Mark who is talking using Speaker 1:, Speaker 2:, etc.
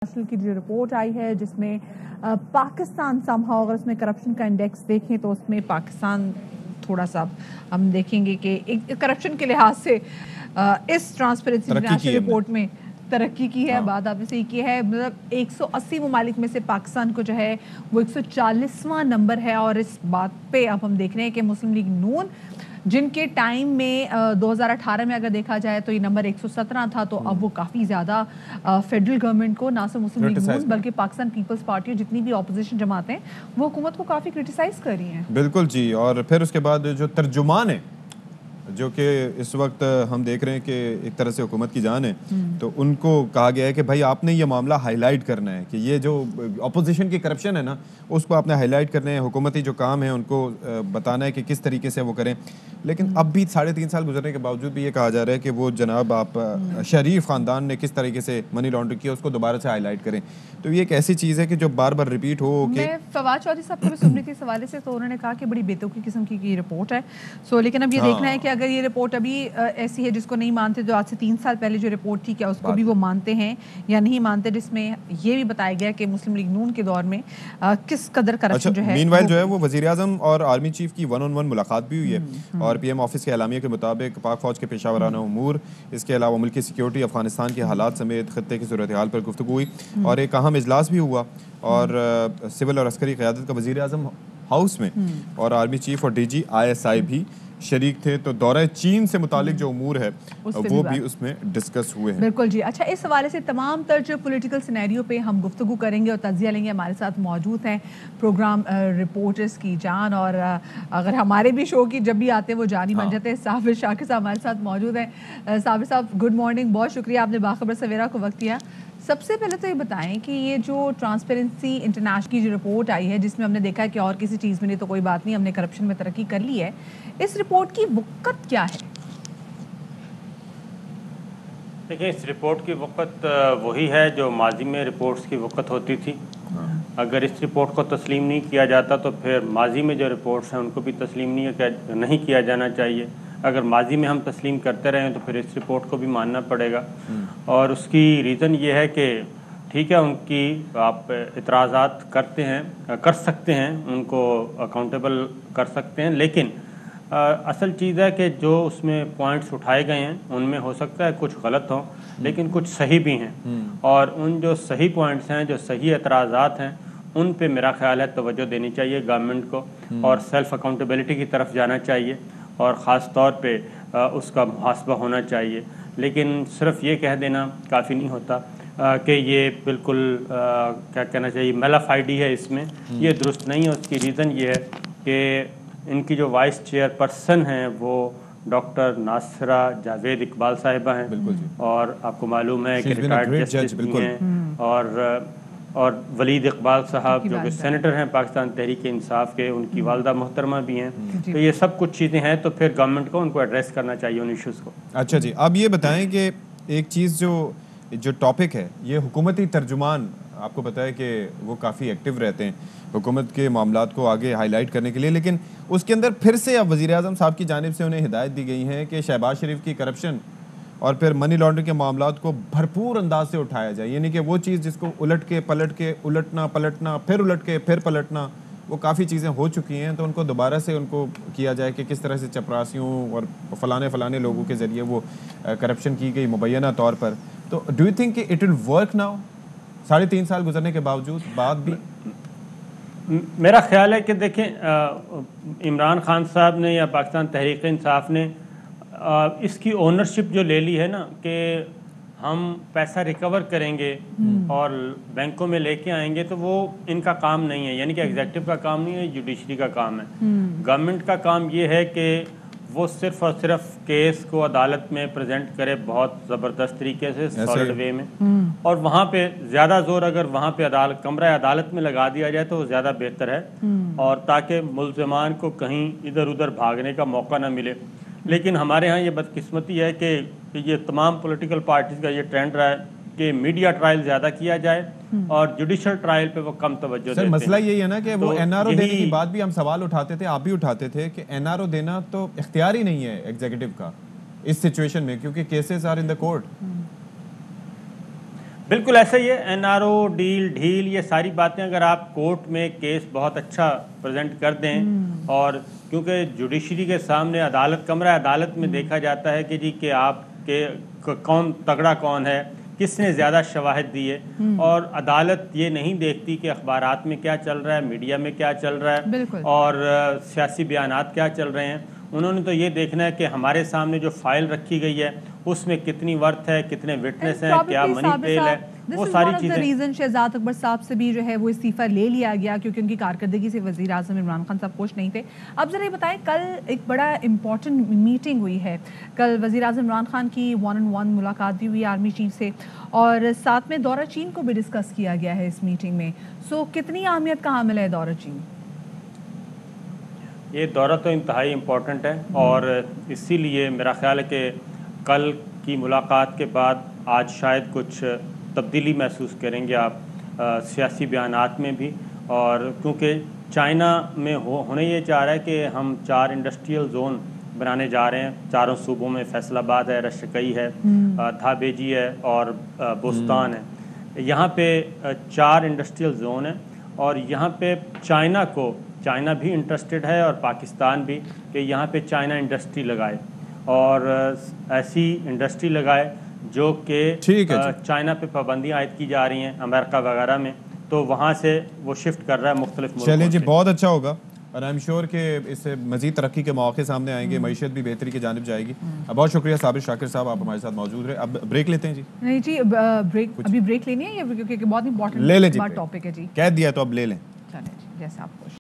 Speaker 1: की जो रिपोर्ट आई है जिसमें पाकिस्तान समहाउ अगर उसमें करप्शन का इंडेक्स देखें तो उसमें पाकिस्तान थोड़ा सा हम देखेंगे कि एक करप्शन के लिहाज से इस ट्रांसपेरेंसी इंटरनेशनल रिपोर्ट में तरक्की की है। बात आपने सही की है, मतलब 180 ममालिक में से पाकिस्तान को जो है वो 140वां नंबर है। और इस बात पे अब हम देख रहे हैं कि मुस्लिम लीग नून जिनके टाइम में 2018 में अगर देखा जाए तो ये नंबर 117 था, तो अब वो काफ़ी ज़्यादा फेडरल गवर्नमेंट को, ना सिर्फ मुस्लिम लीग नून बल्कि पाकिस्तान पीपल्स पार्टी और जितनी भी अपोजिशन जमातें हैं वो हुकूमत को काफ़ी क्रिटिसाइज़ कर रही हैं।
Speaker 2: बिल्कुल जी। और फिर उसके बाद जो तर्जुमान है जो कि इस वक्त हम देख रहे हैं कि एक तरह से हुकूमत की जान है, तो उनको कहा गया है कि भाई आपने ये मामला हाईलाइट करना है कि ये जो अपोजिशन की करप्शन है ना उसको आपने हाईलाइट करना है। हुकूमती जो काम है उनको बताना है कि किस तरीके से वो करें। लेकिन अब भी 3.5 साल गुजरने के बावजूद भी ये कहा जा रहा है कि वो जनाब आप शरीफ ख़ानदान ने किस तरीके से मनी लॉन्ड्रिंग किया उसको दोबारा से हाईलाइट करें। तो ये एक ऐसी चीज़ है कि जो बार बार रिपीट हो कि
Speaker 1: मैं फवाद चौधरी साहब को भी सुन रही थी इस हवाले से, तो उन्होंने कहा कि बड़ी बेतुकी किस्म की रिपोर्ट है। लेकिन अब ये देखना है कि अगर ये रिपोर्ट अभी ऐसी है जिसको नहीं मानते, जो आज से 3 साल पहले जो रिपोर्ट थी क्या उसको भी वो मानते हैं या नहीं मानते, जिसमें ये भी बताया गया कि मुस्लिम लीग नून के दौर में किस कदर करप्शन जो है।
Speaker 2: मीनवाइल जो है वो वज़ीर आज़म और आर्मी चीफ की 1-on-1 मुलाकात भी हुई है और पीएम ऑफिस के एलामिया के मुताबिक पाक फौज के पेशावराना उमूर, इसके अलावा मुल्क की सिक्योरिटी, अफगानिस्तान के हालात समेत खत्ते की सूरत हाल पर गुफ्तगू हुई और एक अहम इजलास भी हुआ और सिविल और अस्करी क़यादत का वज़ीर आज़म हाउस में और आर्मी चीफ और DG ISI भी शरीक थे। तो दौरे चीन से मुतालिक जो उमूर है वो भी उसमें डिस्कस हुए हैं।
Speaker 1: बिल्कुल जी। अच्छा, इस हवाले से तमाम तर जो पॉलिटिकल सिनेरियो पे हम गुफ्तगू करेंगे और तज्जिया लेंगे। हमारे साथ मौजूद हैं प्रोग्राम रिपोर्टर्स की जान, और अगर हमारे भी शो की जब भी आते हैं वो जान ही बन जाते हैं। साबिर शाकिर साहब हमारे साथ मौजूद हैं। साबिर साहब गुड मॉर्निंग, बहुत शुक्रिया आपने बाखबर सवेरा को वक्त दिया। सबसे पहले तो ये बताएं कि ये जो ट्रांसपेरेंसी इंटरनेशनल की जो रिपोर्ट आई है जिसमें हमने देखा है कि और किसी चीज़ में नहीं तो कोई बात नहीं, हमने करप्शन में तरक्की कर ली है, इस रिपोर्ट की वक़्त क्या है?
Speaker 3: देखिए, इस रिपोर्ट की वक़्त वही है जो माजी में रिपोर्ट्स की वक़्त होती थी। अगर इस रिपोर्ट को तस्लीम नहीं किया जाता तो फिर माजी में जो रिपोर्ट्स हैं उनको भी तस्लीम नहीं किया जाना चाहिए। अगर माजी में हम तस्लीम करते रहें तो फिर इस रिपोर्ट को भी मानना पड़ेगा। और उसकी रीज़न ये है कि ठीक है, उनकी आप इतराज़ात कर सकते हैं, उनको अकाउंटेबल कर सकते हैं, लेकिन असल चीज़ है कि जो उसमें पॉइंट्स उठाए गए हैं उनमें हो सकता है कुछ गलत हों लेकिन कुछ सही भी हैं। और उन जो सही पॉइंट्स हैं, जो सही एतराज़ात हैं, उन पे मेरा ख्याल है तवज्जो देनी चाहिए गवर्नमेंट को और सेल्फ़ अकाउंटेबिलिटी की तरफ जाना चाहिए और ख़ास तौर पे उसका मुहासबा होना चाहिए। लेकिन सिर्फ ये कह देना काफ़ी नहीं होता कि ये बिल्कुल क्या कहना चाहिए मेलाफाइडी है, इसमें ये दुरुस्त नहीं है। उसकी रीज़न ये है कि इनकी जो वाइस चेयरपर्सन हैं वो डॉक्टर नासिरा जावेद इकबाल साहिबा हैं और आपको मालूम है कि रिटायर्ड जस्टिस भी हैं और वलीद इकबाल साहब जो कि सेनेटर हैं पाकिस्तान तहरीक इंसाफ के, उनकी वालदा मोहतरमा भी हैं। तो ये सब कुछ चीज़ें हैं, तो फिर गवर्नमेंट को उनको एड्रेस करना चाहिए उन इश्यूज़ को।
Speaker 2: अच्छा जी, अब ये बताएं कि एक चीज़ जो टॉपिक है, ये हुकूमती तर्जुमान आपको पता है कि वो काफ़ी एक्टिव रहते हैं हुकूमत के मामलात को आगे हाईलाइट करने के लिए, लेकिन उसके अंदर फिर से अब वज़ीर आज़म साहब की जानिब से उन्हें हिदायत दी गई है कि शहबाज शरीफ की करप्शन और फिर मनी लॉन्ड्रिंग के मामलात को भरपूर अंदाज से उठाया जाए। यानी कि वो चीज़ जिसको उलटना पलटना फिर उलट के फिर पलटना, वो काफ़ी चीज़ें हो चुकी हैं, तो उनको दोबारा से उनको किया जाए कि किस तरह से चपरासियों और फलाने लोगों के ज़रिए वो करप्शन की गई मुबैना तौर पर। तो do you think it will work now 3.5 साल गुजरने के बाद भी?
Speaker 3: मेरा ख्याल है कि देखें, इमरान खान साहब ने या पाकिस्तान तहरीक इंसाफ ने इसकी ओनरशिप जो ले ली है ना कि हम पैसा रिकवर करेंगे और बैंकों में लेके आएंगे, तो वो इनका काम नहीं है। यानी कि एग्जीक्यूटिव का काम नहीं है, जुडिशरी का काम है। गवर्नमेंट का काम ये है कि वो सिर्फ और सिर्फ केस को अदालत में प्रेजेंट करे बहुत ज़बरदस्त तरीके से, सॉलिड वे में, और वहाँ पे ज़्यादा जोर अगर वहाँ पे कमरा अदालत में लगा दिया जाए तो वो ज़्यादा बेहतर है, और ताकि मुल्ज़िमान को कहीं इधर उधर भागने का मौका ना मिले। लेकिन हमारे यहाँ ये बदकिस्मती है कि ये तमाम पॉलिटिकल पार्टीज़ का ये ट्रेंड रहा है कि मीडिया ट्रायल ज़्यादा किया जाए और जुडिशल ट्रायल पे वो कम तवज्जो देते हैं।
Speaker 2: मसला यही है ना कि वो NRO देने की बात भी हम सवाल उठाते थे, आप भी उठाते थे कि NRO देना तो इख्तियार ही नहीं है एग्जीक्यूटिव का इस सिचुएशन में, क्योंकि cases are in the court.
Speaker 3: بالکل ایسا ہی ہے. این آر او ڈھیل یہ ساری باتیں اگر آپ کورٹ میں کیس بہت اچھا پریزنٹ کر دیں, اور کیونکہ جوڈیشری کے سامنے عدالت کمرہ عدالت میں دیکھا جاتا ہے کہ جی کہ آپ کے کون تگڑا کون ہے, کس نے زیادہ شواہد دیے, اور عدالت یہ نہیں دیکھتی کہ اخبارات میں کیا چل رہا ہے, میڈیا میں کیا چل رہا ہے, اور سیاسی بیانات کیا چل رہے ہیں. انہوں نے تو یہ دیکھنا ہے کہ ہمارے سامنے جو فائل رکھی گئی ہے اس میں کتنی ورتھ ہے, کتنے وٹنس ہیں, کیا منی ٹریل ہے, وہ ساری چیزیں.
Speaker 1: ریزن شہزاد اکبر صاحب سے بھی جو ہے وہ استعفیٰ لے لیا گیا کیونکہ ان کی کارکردگی سے وزیر اعظم عمران خان صاحب خوش نہیں تھے. اب ذرا یہ بتائیں, کل ایک بڑا امپورٹنٹ میٹنگ ہوئی ہے, کل وزیر اعظم عمران خان کی 1-on-1 ملاقات بھی ہوئی آرمی چیف سے, اور ساتھ میں دورہ چین کو بھی ڈسکس کیا گیا ہے اس میٹنگ میں. سو کتنی اہمیت کا حامل ہے دورہ چین؟
Speaker 3: یہ دورہ تو انتہائی امپورٹنٹ ہے, اور اسی لیے میرا خیال ہے کہ کل کی ملاقات کے بعد آج شاید کچھ تبدیلی محسوس کریں گے آپ سیاسی بیانات میں بھی. اور کیونکہ چائنا میں ہونے یہ چاہ رہا ہے کہ ہم 4 انڈسٹریل زون بنانے جا رہے ہیں چاروں صوبوں میں, فیصل آباد ہے, رشکئی ہے, دھابیجی ہے اور بوستان ہے. یہاں پہ 4 انڈسٹریل زون ہیں, اور یہاں پہ چائنا بھی انٹرسٹڈ ہے اور پاکستان بھی کہ یہاں پہ چائنا انڈسٹری لگائے, اور ایسی انڈسٹری لگائے جو کہ چائنا پہ پابندیاں عائد کی جا رہی ہیں امریکہ وغیرہ میں, تو وہاں سے وہ شفٹ کر رہا ہے مختلف ملکوں سے.
Speaker 2: چلیں جی, بہت اچھا ہوگا, اور آئی ایم شیور کہ اس سے مزید ترقی کے مواقع سامنے آئیں گے, معیشت بھی بہتری کی جانب جائے گی. بہت شکریہ صابر شاکر صاحب, آپ ہمارے ساتھ موجود رہے. اب بریک لیتے ہیں جی.
Speaker 1: نہیں جی, ابھی بریک لینی ہے کیونکہ بہت امپورٹنٹ ٹاپک ہے جی.
Speaker 2: کہہ دیا تو اب لے لیں.
Speaker 1: چلیں جی, جیسا آپ کو